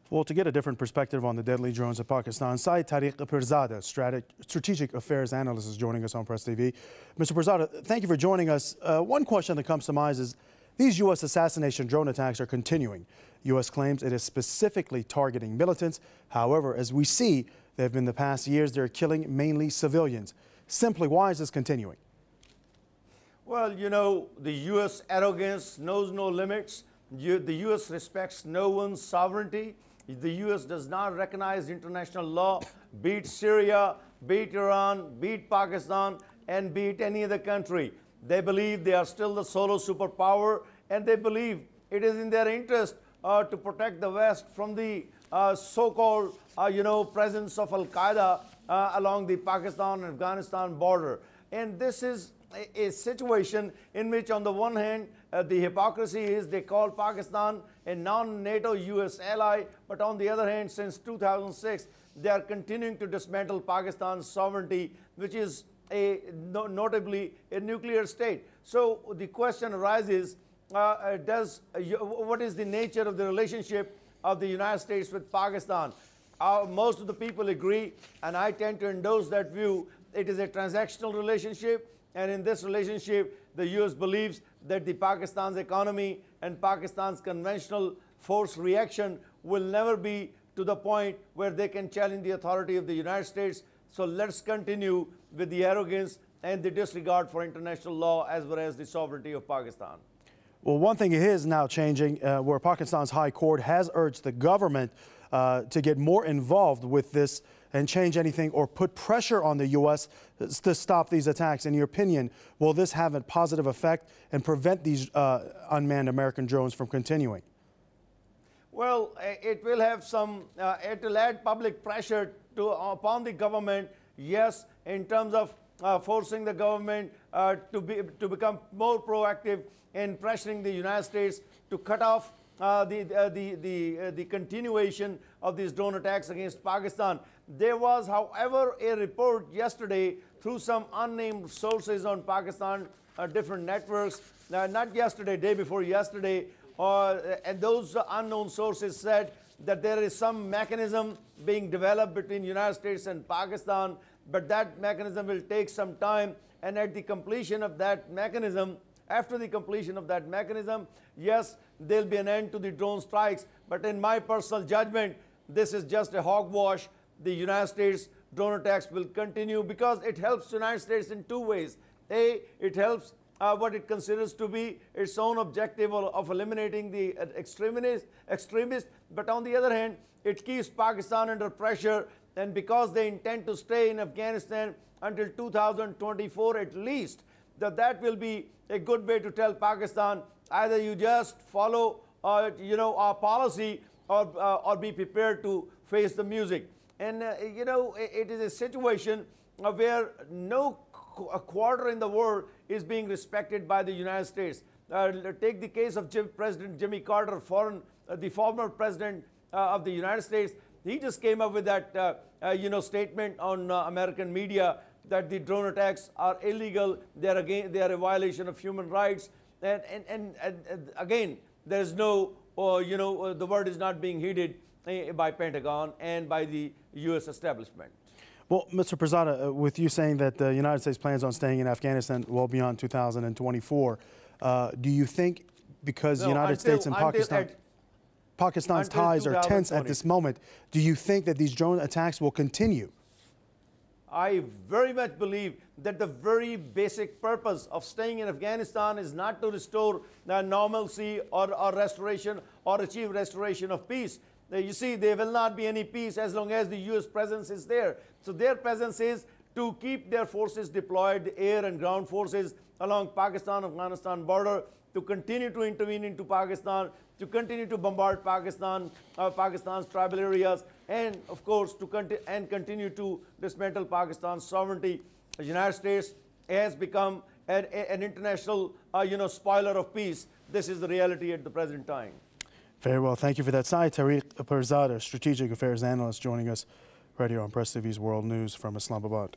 Well, to get a different perspective on the deadly drones of Pakistan, Syed Tariq Pirzada, strategic affairs analyst, is joining us on Press TV. Mr. Pirzada, thank you for joining us. One question that comes to mind is these U.S. assassination drone attacks are continuing. U.S. claims it is specifically targeting militants. However, as we see, there have been the past years, they're killing mainly civilians. Simply, why is this continuing? Well, you know, the U.S. arrogance knows no limits. The U.S. respects no one's sovereignty. The U.S. does not recognize international law, be it Syria, be it Iran, be it Pakistan, and be it any other country. They believe they are still the solo superpower, and they believe it is in their interest to protect the West from the so-called, presence of Al-Qaeda along the Pakistan and Afghanistan border. And this is a situation in which, on the one hand, the hypocrisy is they call Pakistan a non-NATO U.S. ally, but on the other hand, since 2006, they are continuing to dismantle Pakistan's sovereignty, which is notably a nuclear state. So the question arises, what is the nature of the relationship of the United States with Pakistan? Most of the people agree, and I tend to endorse that view. It is a transactional relationship. And in this relationship, the U.S. believes that the Pakistan's economy and Pakistan's conventional force reaction will never be to the point where they can challenge the authority of the United States. So let's continue with the arrogance and the disregard for international law as well as the sovereignty of Pakistan. Well, one thing is now changing, where Pakistan's High Court has urged the government to get more involved with this and change anything or put pressure on the U.S. to stop these attacks. In your opinion, will this have a positive effect and prevent these unmanned American drones from continuing? Well, it will have some, it will add public pressure upon the government, yes, in terms of forcing the government to become more proactive in pressuring the United States to cut off the continuation of these drone attacks against Pakistan. There was, however, a report yesterday through some unnamed sources on Pakistan, different networks, not yesterday, day before yesterday, and those unknown sources said that there is some mechanism being developed between the United States and Pakistan, but that mechanism will take some time, and at the completion of that mechanism, after the completion of that mechanism, yes, there'll be an end to the drone strikes. But in my personal judgment, this is just a hogwash. The United States drone attacks will continue because it helps the United States in two ways. A, it helps what it considers to be its own objective of eliminating the extremists. But on the other hand, it keeps Pakistan under pressure. And because they intend to stay in Afghanistan until 2024 at least, that will be a good way to tell Pakistan, either you just follow our policy or be prepared to face the music. And it is a situation where no quarter in the world is being respected by the United States. Take the case of President Jimmy Carter, the former president of the United States. He just came up with that statement on American media that the drone attacks are illegal, they are a violation of human rights, and again, there is no, the word is not being heeded by Pentagon and by the U.S. establishment. Well, Mr. Pirzada, with you saying that the United States plans on staying in Afghanistan well beyond 2024, do you think because the United States and Pakistan's ties are tense at this moment, do you think that these drone attacks will continue? I very much believe that the very basic purpose of staying in Afghanistan is not to restore normalcy or restoration or achieve restoration of peace. You see, there will not be any peace as long as the U.S. presence is there. So their presence is to keep their forces deployed, the air and ground forces along Pakistan-Afghanistan border, to continue to intervene into Pakistan, to continue to bombard Pakistan, Pakistan's tribal areas, and of course to continue to dismantle Pakistan's sovereignty. The United States has become an international, spoiler of peace. This is the reality at the present time. Very well. Thank you for that. Syed Tariq Pirzada, strategic affairs analyst, joining us right here on Press TV's World News from Islamabad.